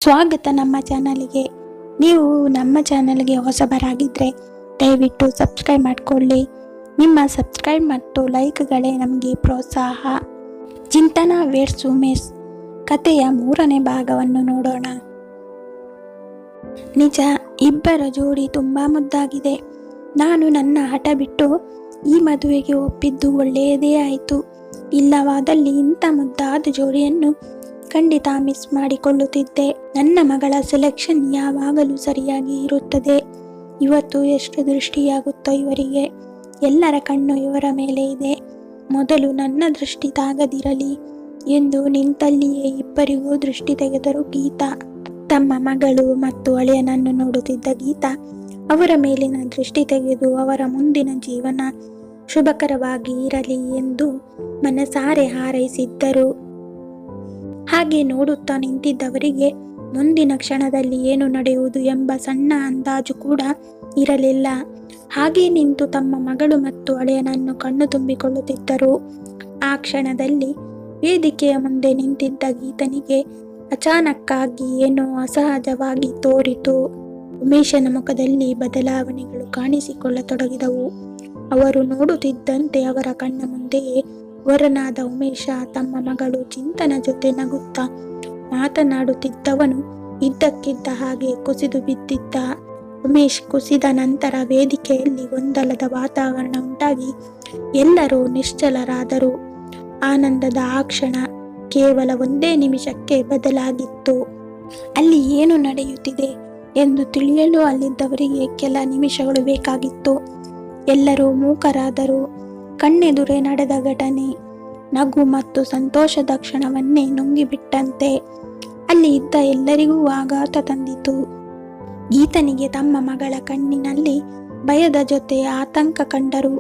ಸ್ವಾಗತ ನಮ್ಮ ಚಾನಲ್ಗೆ. ನೀವು ನಮ್ಮ ಚಾನಲ್ಗೆ ಹೊಸಬರಾಗಿದ್ದರೆ ದಯವಿಟ್ಟು ಸಬ್ಸ್ಕ್ರೈಬ್ ಮಾಡಿಕೊಳ್ಳಿ. ನಿಮ್ಮ ಸಬ್ಸ್ಕ್ರೈಬ್ ಮತ್ತು ಲೈಕ್ಗಳೇ ನಮಗೆ ಪ್ರೋತ್ಸಾಹ. ಚಿಂತನ ವೇಡ್ಸ್ ಉಮೇಶ್ ಕಥೆಯ 3ನೇ ಭಾಗವನ್ನು ನೋಡೋಣ. ನಿಜ, ಇಬ್ಬರ ಜೋಡಿ ತುಂಬ ಮುದ್ದಾಗಿದೆ. ನಾನು ನನ್ನ ಹಠ ಬಿಟ್ಟು ಈ ಮದುವೆಗೆ ಒಪ್ಪಿದ್ದು ಒಳ್ಳೆಯದೇ ಆಯಿತು. ಇಲ್ಲವಾದಲ್ಲಿ ಇಂಥ ಮುದ್ದಾದ ಜೋಡಿಯನ್ನು ಖಂಡಿತ ಮಿಸ್ ಮಾಡಿಕೊಳ್ಳುತ್ತಿದ್ದೆ. ನನ್ನ ಮಗಳ ಸೆಲೆಕ್ಷನ್ ಯಾವಾಗಲೂ ಸರಿಯಾಗಿ ಇರುತ್ತದೆ. ಇವತ್ತು ಎಷ್ಟು ದೃಷ್ಟಿಯಾಗುತ್ತೋ ಇವರಿಗೆ. ಎಲ್ಲರ ಕಣ್ಣು ಇವರ ಮೇಲೆ ಇದೆ. ಮೊದಲು ನನ್ನ ದೃಷ್ಟಿ ತಾಗದಿರಲಿ ಎಂದು ನಿಂತಲ್ಲಿಯೇ ಇಬ್ಬರಿಗೂ ದೃಷ್ಟಿ ತೆಗೆದರು ಗೀತಾ. ತಮ್ಮ ಮಗಳು ಮತ್ತು ಅಳಿಯನನ್ನು ನೋಡುತ್ತಿದ್ದ ಗೀತಾ ಅವರ ಮೇಲಿನ ದೃಷ್ಟಿ ತೆಗೆದು ಅವರ ಮುಂದಿನ ಜೀವನ ಶುಭಕರವಾಗಿ ಇರಲಿ ಎಂದು ಮನಸಾರೆ ಹಾರೈಸಿದ್ದರು. ಹಾಗೆ ನೋಡುತ್ತಾ ನಿಂತಿದ್ದವರಿಗೆ ಮುಂದಿನ ಕ್ಷಣದಲ್ಲಿ ಏನು ನಡೆಯುವುದು ಎಂಬ ಸಣ್ಣ ಅಂದಾಜು ಕೂಡ ಇರಲಿಲ್ಲ. ಹಾಗೆ ನಿಂತು ತಮ್ಮ ಮಗಳು ಮತ್ತು ಅಳಿಯನನ್ನು ಕಣ್ಣು ತುಂಬಿಕೊಳ್ಳುತ್ತಿದ್ದರು. ಆ ಕ್ಷಣದಲ್ಲಿ ವೇದಿಕೆಯ ಮುಂದೆ ನಿಂತಿದ್ದ ಗೀತನಿಗೆ ಅಚಾನಕ್ಕಾಗಿ ಏನೋ ಅಸಹಜವಾಗಿ ತೋರಿತು. ಉಮೇಶನ ಮುಖದಲ್ಲಿ ಬದಲಾವಣೆಗಳು ಕಾಣಿಸಿಕೊಳ್ಳತೊಡಗಿದವು. ಅವರು ನೋಡುತ್ತಿದ್ದಂತೆ ಅವರ ಕಣ್ಣ ಮುಂದೆಯೇ ವರನಾದ ಉಮೇಶ ತಮ್ಮ ಮಗಳು ಚಿಂತನ ಜೊತೆ ನಗುತ್ತಾ ಮಾತನಾಡುತ್ತಿದ್ದವನು ಇದ್ದಕ್ಕಿದ್ದ ಹಾಗೆ ಕುಸಿದು ಬಿದ್ದಿದ್ದ. ಉಮೇಶ್ ಕುಸಿದ ನಂತರ ವೇದಿಕೆಯಲ್ಲಿ ಗೊಂದಲದ ವಾತಾವರಣ ಉಂಟಾಗಿ ಎಲ್ಲರೂ ನಿಶ್ಚಲರಾದರು. ಆನಂದದ ಆ ಕ್ಷಣ ಕೇವಲ 1 ನಿಮಿಷಕ್ಕೆ ಬದಲಾಗಿತ್ತು. ಅಲ್ಲಿ ಏನು ನಡೆಯುತ್ತಿದೆ ಎಂದು ತಿಳಿಯಲು ಅಲ್ಲಿದ್ದವರಿಗೆ ಕೆಲ ನಿಮಿಷಗಳು ಬೇಕಾಗಿತ್ತು. ಎಲ್ಲರೂ ಮೂಕರಾದರು. ಕಣ್ಣೆದುರೇ ನಡೆದ ಘಟನೆ ನಗು ಮತ್ತು ಸಂತೋಷದ ಕ್ಷಣವನ್ನೇ ನುಂಗಿಬಿಟ್ಟಂತೆ ಅಲ್ಲಿ ಇದ್ದ ಎಲ್ಲರಿಗೂ ಆಘಾತ ತಂದಿತು. ಗೀತನಿಗೆ ತಮ್ಮ ಮಗಳ ಕಣ್ಣಿನಲ್ಲಿ ಭಯದ ಜೊತೆ ಆತಂಕ ಕಂಡರು.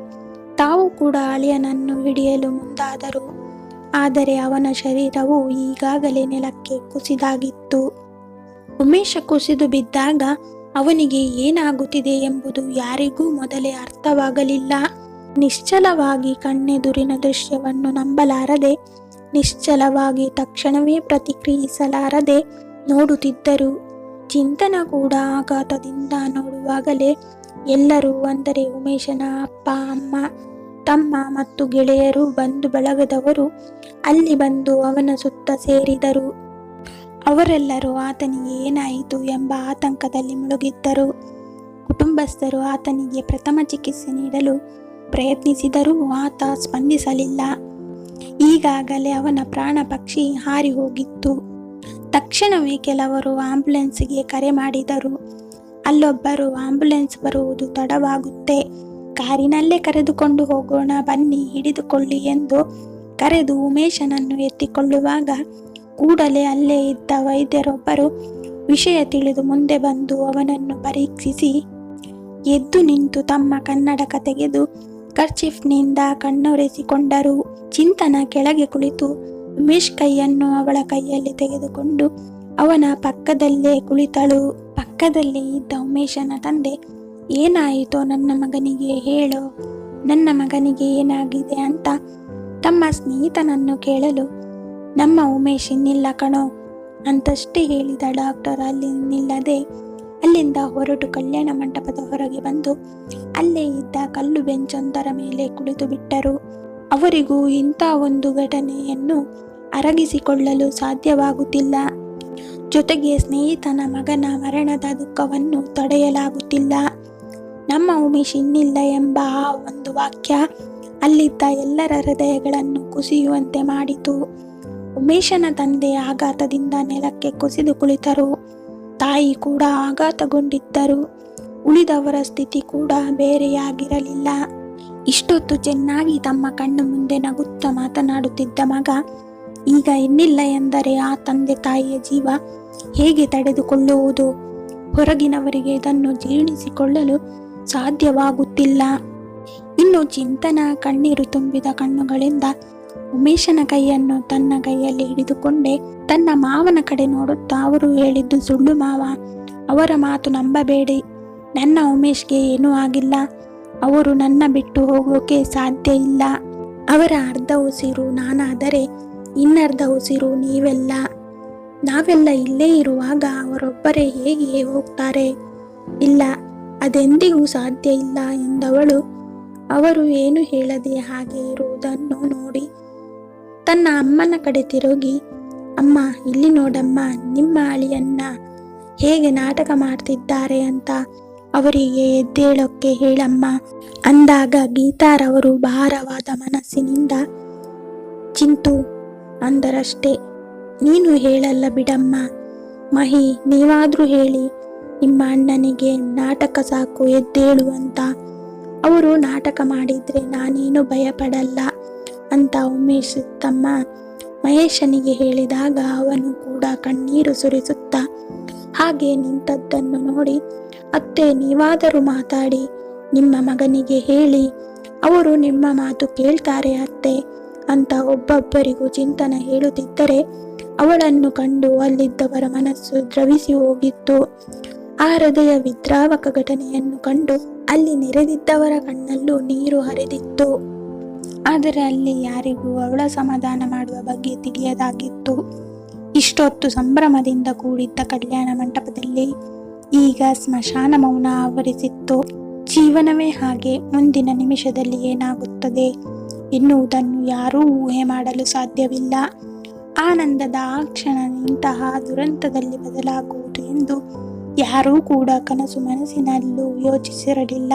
ತಾವು ಕೂಡ ಅಳಿಯನನ್ನು ಹಿಡಿಯಲು ಮುಂದಾದರು. ಆದರೆ ಅವನ ಶರೀರವು ಈಗಾಗಲೇ ನೆಲಕ್ಕೆ ಕುಸಿದಾಗಿತ್ತು. ಉಮೇಶ ಕುಸಿದು ಬಿದ್ದಾಗ ಅವನಿಗೆ ಏನಾಗುತ್ತಿದೆ ಎಂಬುದು ಯಾರಿಗೂ ಮೊದಲೇ ಅರ್ಥವಾಗಲಿಲ್ಲ. ನಿಶ್ಚಲವಾಗಿ ಕಣ್ಣೆದುರಿನ ದೃಶ್ಯವನ್ನು ನಂಬಲಾರದೆ, ನಿಶ್ಚಲವಾಗಿ ತಕ್ಷಣವೇ ಪ್ರತಿಕ್ರಿಯಿಸಲಾರದೆ ನೋಡುತ್ತಿದ್ದರು. ಚಿಂತನ ಕೂಡ ಆಘಾತದಿಂದ ನೋಡುವಾಗಲೇ ಎಲ್ಲರೂ, ಅಂದರೆ ಉಮೇಶನ ಅಪ್ಪ, ಅಮ್ಮ, ತಮ್ಮ ಮತ್ತು ಗೆಳೆಯರು, ಬಂಧು ಬಳಗದವರು ಅಲ್ಲಿ ಬಂದು ಅವನ ಸುತ್ತ ಸೇರಿದರು. ಅವರೆಲ್ಲರೂ ಆತನಿಗೆ ಏನಾಯಿತು ಎಂಬ ಆತಂಕದಲ್ಲಿ ಮುಳುಗಿದ್ದರು. ಕುಟುಂಬಸ್ಥರು ಆತನಿಗೆ ಪ್ರಥಮ ಚಿಕಿತ್ಸೆ ನೀಡಲು ಪ್ರಯತ್ನಿಸಿದರೂ ಆತ ಸ್ಪಂದಿಸಲಿಲ್ಲ. ಈಗಾಗಲೇ ಅವನ ಪ್ರಾಣ ಪಕ್ಷಿ ಹಾರಿ ಹೋಗಿತ್ತು. ತಕ್ಷಣವೇ ಕೆಲವರು ಆಂಬ್ಯುಲೆನ್ಸ್ಗೆ ಕರೆ ಮಾಡಿದರು. ಅಲ್ಲೊಬ್ಬರು, ಆಂಬ್ಯುಲೆನ್ಸ್ ಬರುವುದು ತಡವಾಗುತ್ತೆ, ಕಾರಿನಲ್ಲೇ ಕರೆದುಕೊಂಡು ಹೋಗೋಣ ಬನ್ನಿ, ಹಿಡಿದುಕೊಳ್ಳಿ ಎಂದು ಕರೆದು ಉಮೇಶನನ್ನು ಎತ್ತಿಕೊಳ್ಳುವಾಗ ಕೂಡಲೇ ಅಲ್ಲೇ ಇದ್ದ ವೈದ್ಯರೊಬ್ಬರು ವಿಷಯ ತಿಳಿದು ಮುಂದೆ ಬಂದು ಅವನನ್ನು ಪರೀಕ್ಷಿಸಿ ಎದ್ದು ನಿಂತು ತಮ್ಮ ಕನ್ನಡಕ ತೆಗೆದು ಕರ್ಚಿಫ್ನಿಂದ ಕಣ್ಣೊರೆಸಿಕೊಂಡರು. ಚಿಂತನ ಕೆಳಗೆ ಕುಳಿತು ಉಮೇಶ್ ಕೈಯನ್ನು ಅವಳ ಕೈಯಲ್ಲಿ ತೆಗೆದುಕೊಂಡು ಅವನ ಪಕ್ಕದಲ್ಲೇ ಕುಳಿತಳು. ಪಕ್ಕದಲ್ಲಿ ಇದ್ದ ಉಮೇಶನ ತಂದೆ, ಏನಾಯಿತೋ ನನ್ನ ಮಗನಿಗೆ ಹೇಳೋ, ನನ್ನ ಮಗನಿಗೆ ಏನಾಗಿದೆ ಅಂತ ತಮ್ಮ ಸ್ನೇಹಿತನನ್ನು ಕೇಳಲು, ನಮ್ಮ ಉಮೇಶ್ ಇನ್ನಿಲ್ಲ ಕಣೋ ಅಂತಷ್ಟೇ ಹೇಳಿದ ಡಾಕ್ಟರ್ ಅಲ್ಲಿ ನಿಲ್ಲದೆ ಅಲ್ಲಿಂದ ಹೊರಟು ಕಲ್ಯಾಣ ಮಂಟಪದ ಹೊರಗೆ ಬಂದು ಅಲ್ಲೇ ಇದ್ದ ಕಲ್ಲು ಬೆಂಚೊಂದರ ಮೇಲೆ ಕುಳಿತು ಬಿಟ್ಟರು. ಅವರಿಗೂ ಇಂಥ ಒಂದು ಘಟನೆಯನ್ನು ಅರಗಿಸಿಕೊಳ್ಳಲು ಸಾಧ್ಯವಾಗುತ್ತಿಲ್ಲ. ಜೊತೆಗೆ ಸ್ನೇಹಿತನ ಮಗನ ಮರಣದ ದುಃಖವನ್ನು ತಡೆಯಲಾಗುತ್ತಿಲ್ಲ. ನಮ್ಮ ಉಮೇಶ್ ಇನ್ನಿಲ್ಲ ಎಂಬ ಆ ಒಂದು ವಾಕ್ಯ ಅಲ್ಲಿದ್ದ ಎಲ್ಲರ ಹೃದಯಗಳನ್ನು ಕುಸಿಯುವಂತೆ ಮಾಡಿತು. ಉಮೇಶನ ತಂದೆ ಆಘಾತದಿಂದ ನೆಲಕ್ಕೆ ಕುಸಿದು ಕುಳಿತರು. ತಾಯಿ ಕೂಡ ಆಘಾತಗೊಂಡಿದ್ದರು. ಉಳಿದವರ ಸ್ಥಿತಿ ಕೂಡ ಬೇರೆಯಾಗಿರಲಿಲ್ಲ. ಇಷ್ಟೊತ್ತು ಚೆನ್ನಾಗಿ ತಮ್ಮ ಕಣ್ಣು ಮುಂದೆ ನಗುತ್ತಾ ಮಾತನಾಡುತ್ತಿದ್ದ ಮಗ ಈಗ ಇನ್ನಿಲ್ಲ ಎಂದರೆ ಆ ತಂದೆ ತಾಯಿಯ ಜೀವ ಹೇಗೆ ತಡೆದುಕೊಳ್ಳುವುದು? ಹೊರಗಿನವರಿಗೆ ಇದನ್ನು ಜೀರ್ಣಿಸಿಕೊಳ್ಳಲು ಸಾಧ್ಯವಾಗುತ್ತಿಲ್ಲ. ಇನ್ನು ಚಿಂತನ ಕಣ್ಣೀರು ತುಂಬಿದ ಕಣ್ಣುಗಳಿಂದ ಉಮೇಶನ ಕೈಯನ್ನು ತನ್ನ ಕೈಯಲ್ಲಿ ಹಿಡಿದುಕೊಂಡೆ ತನ್ನ ಮಾವನ ಕಡೆ ನೋಡುತ್ತಾ, ಅವರು ಹೇಳಿದ್ದು ಸುಳ್ಳು ಮಾವ, ಅವರ ಮಾತು ನಂಬಬೇಡಿ, ನನ್ನ ಉಮೇಶ್ಗೆ ಏನೂ ಆಗಿಲ್ಲ, ಅವರು ನನ್ನ ಬಿಟ್ಟು ಹೋಗೋಕೆ ಸಾಧ್ಯ ಇಲ್ಲ, ಅವರ ಅರ್ಧ ಉಸಿರು ನಾನಾದರೆ ಇನ್ನರ್ಧ ಉಸಿರು ನೀವೆಲ್ಲ, ನಾವೆಲ್ಲ ಇಲ್ಲೇ ಇರುವಾಗ ಅವರೊಬ್ಬರೇ ಹೇಗೆ ಹೋಗ್ತಾರೆ? ಇಲ್ಲ, ಅದೆಂದಿಗೂ ಸಾಧ್ಯ ಇಲ್ಲ ಎಂದವಳು ಅವರು ಏನು ಹೇಳದೆ ಹಾಗೆ ಇರುವುದನ್ನು ನೋಡಿ ತನ್ನ ಅಮ್ಮನ ಕಡೆ ತಿರುಗಿ, ಅಮ್ಮ, ಇಲ್ಲಿ ನೋಡಮ್ಮ, ನಿಮ್ಮ ಅಳಿಯನ್ನ ಹೇಗೆ ನಾಟಕ ಮಾಡ್ತಿದ್ದಾರೆ ಅಂತ ಅವರಿಗೆ ಎದ್ದೇಳೋಕ್ಕೆ ಹೇಳಮ್ಮ ಅಂದಾಗ ಗೀತಾರವರು ಭಾರವಾದ ಮನಸ್ಸಿನಿಂದ ಚಿಂತು ಅಂದರಷ್ಟೇ. ನೀನು ಹೇಳಲ್ಲ ಬಿಡಮ್ಮ ಮಹಿ, ನೀವಾದ್ರೂ ಹೇಳಿ ನಿಮ್ಮ ಅಣ್ಣನಿಗೆ ನಾಟಕ ಸಾಕು, ಎದ್ದೇಳು ಅಂತ. ಅವರು ನಾಟಕ ಮಾಡಿದ್ರೆ ನಾನೇನು ಭಯಪಡಲ್ಲ ಅಂತ ಉಮೇಶ್ ತಮ್ಮ ಮಹೇಶನಿಗೆ ಹೇಳಿದಾಗ ಅವನು ಕೂಡ ಕಣ್ಣೀರು ಸುರಿಸುತ್ತಾ ಹಾಗೆ ನಿಂತದ್ದನ್ನು ನೋಡಿ, ಅತ್ತೆ, ನೀವಾದರೂ ಮಾತಾಡಿ, ನಿಮ್ಮ ಮಗನಿಗೆ ಹೇಳಿ, ಅವರು ನಿಮ್ಮ ಮಾತು ಕೇಳ್ತಾರೆ ಅತ್ತೆ ಅಂತ ಒಬ್ಬೊಬ್ಬರಿಗೂ ಚಿಂತನ ಹೇಳುತ್ತಿದ್ದರೆ ಅವಳನ್ನು ಕಂಡು ಅಲ್ಲಿದ್ದವರ ಮನಸ್ಸು ದ್ರವಿಸಿ ಹೋಗಿತ್ತು. ಆ ಹೃದಯ ವಿದ್ರಾವಕ ಘಟನೆಯನ್ನು ಕಂಡು ಅಲ್ಲಿ ನೆರೆದಿದ್ದವರ ಕಣ್ಣಲ್ಲೂ ನೀರು ಹರಿದಿತ್ತು. ಆದರೆ ಅಲ್ಲಿ ಯಾರಿಗೂ ಅವಳ ಸಮಾಧಾನ ಮಾಡುವ ಬಗ್ಗೆ ತಿಳಿಯದಾಗಿತ್ತು. ಇಷ್ಟೊತ್ತು ಸಂಭ್ರಮದಿಂದ ಕೂಡಿದ್ದ ಕಲ್ಯಾಣ ಮಂಟಪದಲ್ಲಿ ಈಗ ಸ್ಮಶಾನ ಮೌನ ಆವರಿಸಿತ್ತು. ಜೀವನವೇ ಹಾಗೆ, ಮುಂದಿನ ನಿಮಿಷದಲ್ಲಿ ಏನಾಗುತ್ತದೆ ಎನ್ನುವುದನ್ನು ಯಾರೂ ಊಹೆ ಮಾಡಲು ಸಾಧ್ಯವಿಲ್ಲ. ಆನಂದದ ಆ ಕ್ಷಣ ಇಂತಹ ದುರಂತದಲ್ಲಿ ಬದಲಾಗುವುದು ಎಂದು ಯಾರೂ ಕೂಡ ಕನಸು ಮನಸ್ಸಿನಲ್ಲೂ ಯೋಚಿಸಿರಲಿಲ್ಲ.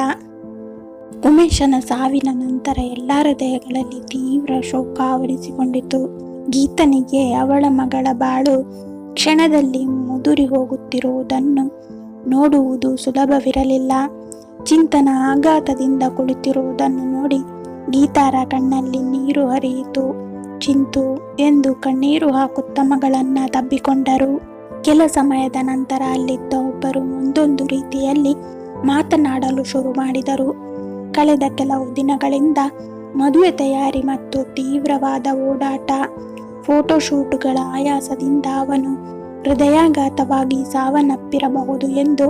ಉಮೇಶನ ಸಾವಿನ ನಂತರ ಎಲ್ಲ ಹೃದಯಗಳಲ್ಲಿ ತೀವ್ರ ಶೋಕ ಆವರಿಸಿಕೊಂಡಿತು. ಗೀತನಿಗೆ ಅವಳ ಮಗಳ ಬಾಳು ಕ್ಷಣದಲ್ಲಿ ಮುದುರಿ ಹೋಗುತ್ತಿರುವುದನ್ನು ನೋಡುವುದು ಸುಲಭವಿರಲಿಲ್ಲ. ಚಿಂತನ ಆಘಾತದಿಂದ ಕುಳಿತಿರುವುದನ್ನು ನೋಡಿ ಗೀತಾರ ಕಣ್ಣಲ್ಲಿ ನೀರು ಹರಿಯಿತು. ಚಿಂತು ಎಂದು ಕಣ್ಣೀರು ಹಾಕುತ್ತಾ ಮಗಳನ್ನ ತಬ್ಬಿಕೊಂಡರು. ಕೆಲ ಸಮಯದ ನಂತರ ಅಲ್ಲಿದ್ದ ಒಬ್ಬರು ಒಂದೊಂದು ರೀತಿಯಲ್ಲಿ ಮಾತನಾಡಲು ಶುರು ಮಾಡಿದರು. ಕಳೆದ ಕೆಲವು ದಿನಗಳಿಂದ ಮದುವೆ ತಯಾರಿ ಮತ್ತು ತೀವ್ರವಾದ ಓಡಾಟ, ಫೋಟೋಶೂಟ್ಗಳ ಆಯಾಸದಿಂದ ಅವನು ಹೃದಯಾಘಾತವಾಗಿ ಸಾವನ್ನಪ್ಪಿರಬಹುದು ಎಂದು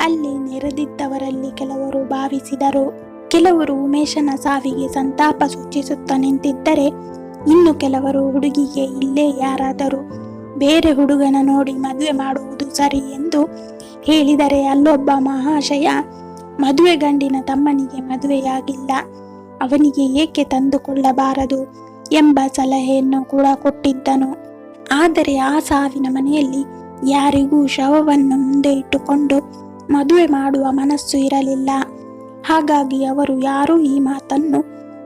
ಅಲ್ಲಿ ನೆರೆದಿದ್ದವರಲ್ಲಿ ಕೆಲವರು ಭಾವಿಸಿದರು. ಕೆಲವರು ಉಮೇಶನ ಸಾವಿಗೆ ಸಂತಾಪ ಸೂಚಿಸುತ್ತಾ ನಿಂತಿದ್ದರೆ, ಇನ್ನು ಕೆಲವರು ಹುಡುಗಿಗೆ ಇಲ್ಲೇ ಯಾರಾದರೂ ಬೇರೆ ಹುಡುಗನ ನೋಡಿ ಮದುವೆ ಮಾಡುವುದು ಸರಿ ಎಂದು ಹೇಳಿದರೆ, ಅಲ್ಲೊಬ್ಬ ಮಹಾಶಯ ಮದುವೆ ಗಂಡಿನ ತಮ್ಮನಿಗೆ ಮದುವೆಯಾಗಿಲ್ಲ, ಅವನಿಗೆ ಏಕೆ ತಂದುಕೊಳ್ಳಬಾರದು ಎಂಬ ಸಲಹೆಯನ್ನು ಕೂಡ ಕೊಟ್ಟಿದ್ದನು. ಆದರೆ ಆ ಸಾವಿನ ಮನೆಯಲ್ಲಿ ಯಾರಿಗೂ ಶವವನ್ನು ಮುಂದೆ ಇಟ್ಟುಕೊಂಡು ಮದುವೆ ಮಾಡುವ ಮನಸ್ಸು ಇರಲಿಲ್ಲ. ಹಾಗಾಗಿ ಅವರು ಯಾರೂ ಈ ಮಾತನ್ನು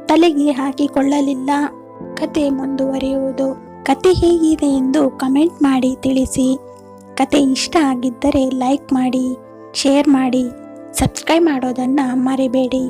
ತಲೆಗೆ ಹಾಕಿಕೊಳ್ಳಲಿಲ್ಲ. ಕತೆ ಮುಂದುವರಿಯುವುದು. ಕತೆ ಹೇಗಿದೆ ಎಂದು ಕಮೆಂಟ್ ಮಾಡಿ ತಿಳಿಸಿ. ಕತೆ ಇಷ್ಟ ಆಗಿದ್ದರೆ ಲೈಕ್ ಮಾಡಿ, ಶೇರ್ ಮಾಡಿ, ಸಬ್ಸ್ಕ್ರೈಬ್ ಮಾಡೋದನ್ನು ಮರಿಬೇಡಿ.